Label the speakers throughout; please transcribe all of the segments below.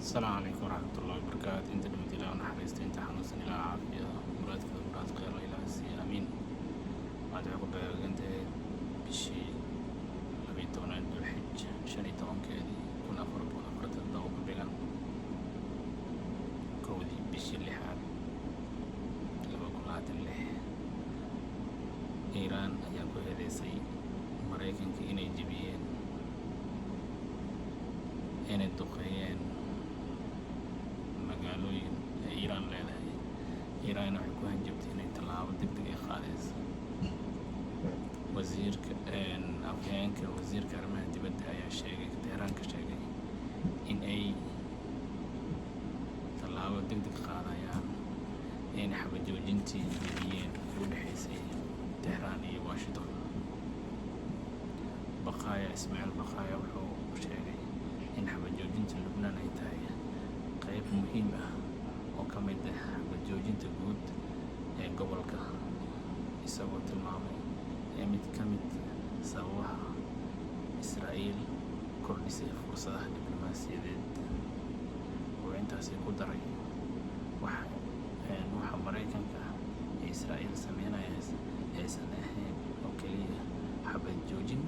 Speaker 1: السلام عليكم ورحمة الله وبركاته. انت دمت إلى نحرست انت حنوسن إلى عافية مرادك مراد خير إلى سي آمين. ما تعقب انت بشي لبيتونا الحج شني توم كذي كنا فربونا فرت الضوء بيجان كودي بشي اللي حال لما كنا اللي إيران ياكو هذي سي مريكن كإني جبيين إن الدقيين magaalooyin ee Iiraan leedahay. Iiraan waxay ku hanjabtay inay tallaabo degdeg ah qaadayso. Afhayeenka wasiirka arrimaha dibadda ayaa sheegay Teheraan ka sheegay in ay tallaabo degdeg qaadayaan in xabad joojintii jebiyeen u dhexaysay Teheraan iyo Washington. Ismaaciil Baqaaya wuxuu sheegay in xabad joojinta Lubnaan ay tahay qayb muhiim ah oo ka mid ah xabad joojinta guud ee gobolka, isagoo tilmaamay mid ka mid sababaha Israa'iil kordhisay fursadaha diblomaasiyadeed. Wuxuu intaasi ku daray waxa Maraykanka iyo Israa'iil sameynaya aysan ahayn oo keliya xabad joojin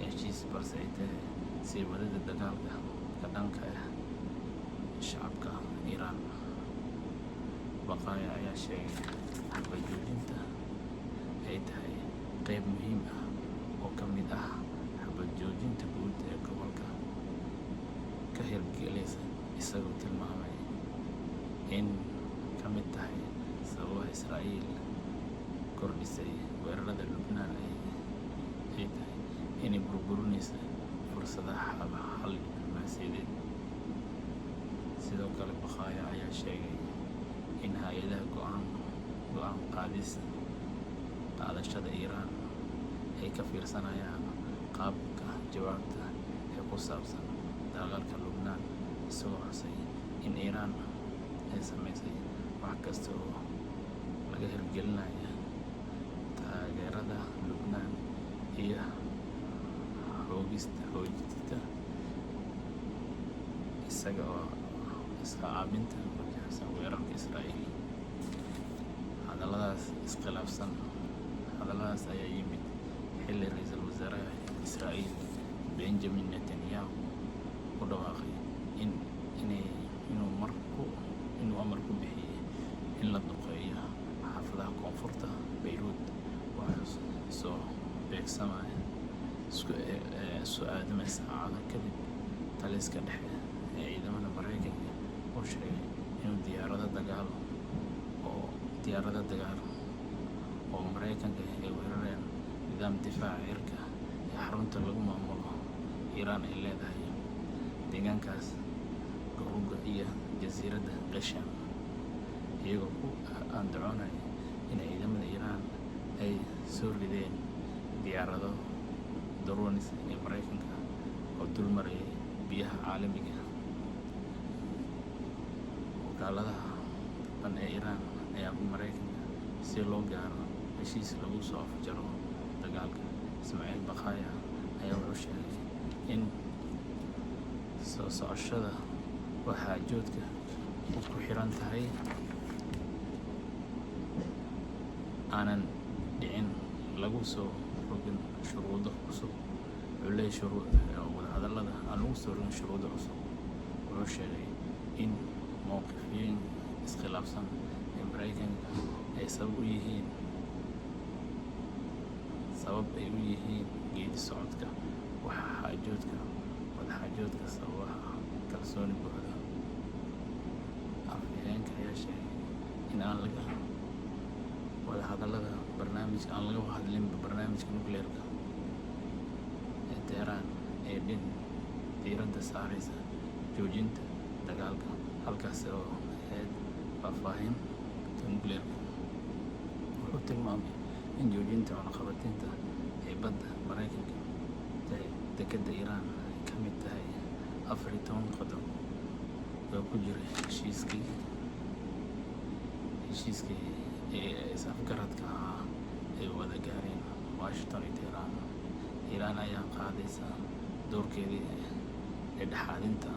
Speaker 1: heshiis, balse ay tahay sii wadida dagaalka ka dhanka ah shacabka Iiraan. Baqaaya ayaa sheegay xabad joojinta ay tahay qayb muhiim ah oo ka mid ah xabad joojinta guud ee gobolka ka hirgelaysa, isagoo tilmaamay in ka mid tahay sababaha Israa'iil kordhisay weerarada Lubnaan ay tahay inay burburinayso fursadaha xal diblomaasiyadeed. Sidoo kale Baqaaya ayaa sheegay in hay-adaha go'aan qaadashada Iiraan ay ka fiirsanayaan qaabka jawaabta ee ku saabsan dagaalka Lubnaan, isagoo xusay in Iiraan ay samaysay wax kasta oo laga hirgelinayo taageerada Lubnaan iyo xoojinta isaga oo iska caabinta wajahsan weerarka Israa'iil. Hadalladaas ayaa yimid xilli ra'iisul wasaaraha Israa'iil Benjamin Netanyahu ku dhawaaqay inuu amar ku bixiyay in la duqeeyo xaafadaha koonfurta Beirut, waxaa soo beegsamaya soo aadamay saacado kadib taliska dhexe ee ciidamada Maraykanka oo sheegay inuu diyaarado dagaal oo Maraykanka ay weerareen nidaam difaaca cirka ee xarunta lagu maamulo Iiraan ay leedahay deegaankaas Garuga iyo jasiiradda Qasham, iyagoo ku andacoonaya in ciidamada Iiraan ay soo rideen diyaarado drones ee Maraykanka oo dul marayay biyaha caalamiga. Wakaaladaha dhan ee Iiraan ayaa Maraykanka si loo gaaro heshiis lagu soo afjaro dagaalka. Ismaaciil Baqaaya ayaa wuxuu sheegay in soo socoshada wadaxaajoodka ku xiran tahay aanan dhicin lagu soo rogin shuruudo cusub. Wadahadallada aan lagu soo rogin shuruudo cusub. Wuxuu sheegay in mowqifyada iskhilaafsan ee Maraykanka ay sabab ay u yihiin geedi socodka wadaxaajoodka sababaha kalsooni buuxda. Afhayeenka ayaa sheegay in aan laga hadlinba barnaamijka nukleerka ee Teheraan ee diiradda saaraysa joojinta dagaalka, halkaas oo ahayd faahfaahinta nukleerka. Wuxuu tilmaamay in joojinta cunaqabataynta ee badda Maraykanka dekedda Iiraan ay ka mid tahay 14 qodob oo ku jira heshiiskii is-afgaradka ahaa ay wada gaareen Washington iyo Teheraan. Iiraan ayaa qaadaysa doorkeedii dhexdhexaadinta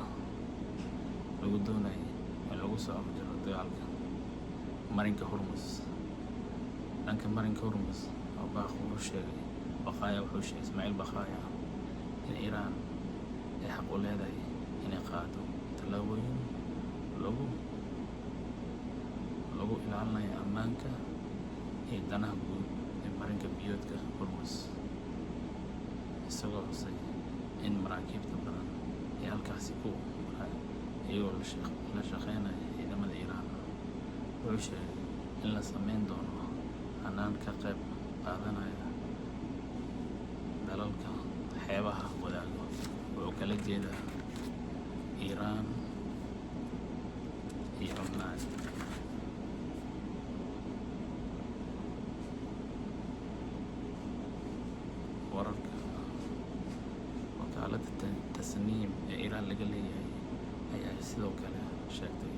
Speaker 1: lagu doonayo in lagu soo afjaro dagaalka marinka Hormuz. Dhanka marinka Hormuz oo baaq uu sheegay Baqaaya wuxuu sheegay Ismaaciil Baqaaya in Iiraan ay xaq u leedahay inay qaado tallaabooyin lagu ilaalinayo ammaanka iyo danaha guud ee marinka biyoodka Hormuz, isagoo xusay in maraakiibta badan ee halkaasi ku maraya iyagoo la shaqeynaya ciidamada Iiraan. Wuxuu sheegay in la sameyn doono hannaan ka qayb qaadanaya dalalka xeebaha wadaaga oo kala jeeda Iiraan iyo Cumaan. Wararka wakaaladda Tasniim ee Iiraan laga leeyahay ayaa sidoo kale sheegtay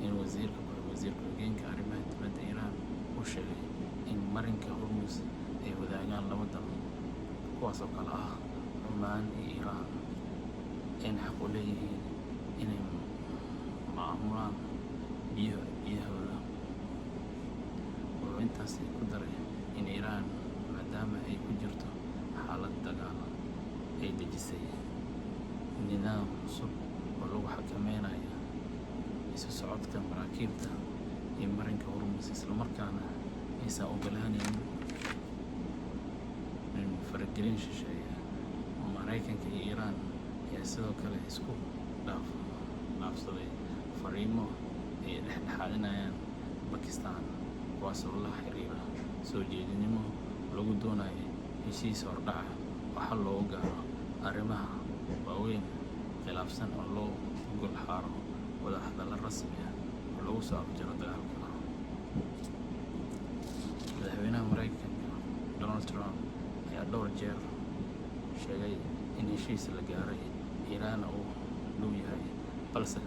Speaker 1: in wasiirka ku-xigeenka arrimaha dibadda Iiraan uu sheegay in marinka Hormuz ay wadaagaan laba dal, kuwaas oo kale ah Cumaan iyo Iiraan, ayna xaq u leeyihiin inay maamulaan biyahooda. Wuxuu intaasi ku daray in Iiraan, maadaama ay ku jirto xaalad dagaal, ay dejisay nidaam cusub oo lagu xakameynayo isu socodka maraakiibta iyo marinka Hormuz, isla markaana aysan ogolaanaynin faragelin shisheeye. Mareykanka iyo Iiraan ayaa sidoo kale isku dhaafsaday fariimo ay dhexdhexaadinayaan Bakistaan, kuwaas oo la xiriira soo jeedinimo lagu doonayo heshiis hordhaca oo xal loogu gaaro arrimaha waaweyn khilaafsan oo loo gol xaaro wadahadallo rasmi ah oo lagu soo afjaro dagaalka. Madaxweynaha Mareykanka Donald Trump ayaa dhowr jeer sheegay in heshiis la gaaray Iiraan uu dhow yahay, balse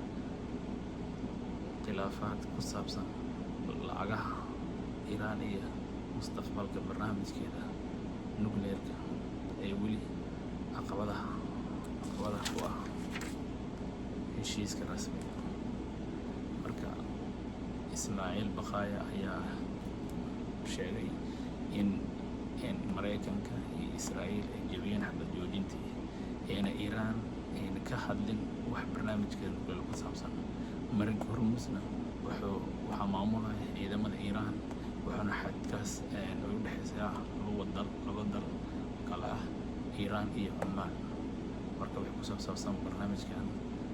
Speaker 1: khilaafaad ku saabsan lacagaha Iiraan iyo mustaqbalka barnaamijkeeda nukleerka ee weli caqabadaha ku ah heshiiska rasmiga. Marka Ismaaciil Baqaaya ayaa sheegay in Mareykanka iyo Israa'iil ay jebiyeen xabad joojintii, ayna Iiraan ayna ka hadlin wax barnaamijkeeda nukleerka ku saabsan. Marinka Hormuzna waxaa maamulaya ciidamada Iiraan, waxaana xadkaas u dhexeysaa laba dal kale ah Iiraan iyo Cumaan. Marka wixii ku saabsan barnaamijkan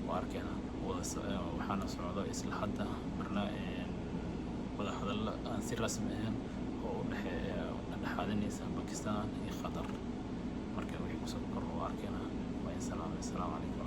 Speaker 1: waa arkayna waxaana socda isla hadda wadahadallo aan si rasmi ahayn oo u dhexdhexaadinaysa Bakistaan iyo Qatar. Marka wixii ku soo kordho waa arkayna. Waa in salaam. Assalaamu calaykum.